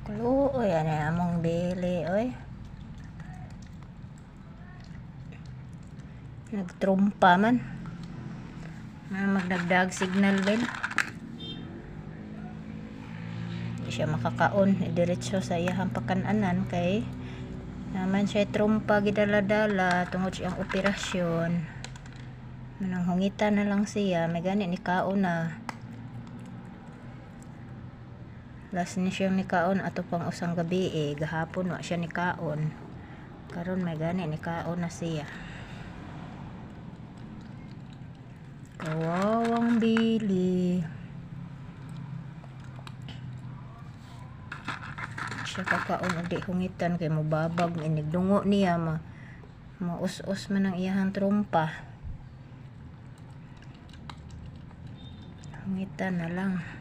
Luoy ano among dili oy. Nagtrumpa man. Magdagdag signal bell. Di siya makakaon, diretso sa iyang pakananan kay naman siya trumpa gidala-dala tungod siyang operasyon. Mananghungitan na lang siya, may gani ni kaon na. Last ni siya ni kaon ato pang usang gabi gahapon wa siya ni kaon. Karon may gani ni kaon na siya. Kawawang Bili. Siya kakaon ug di hungitan kay mobabag inigdungo niya maus-us man ang iyahang trumpa. Hungitan na lang.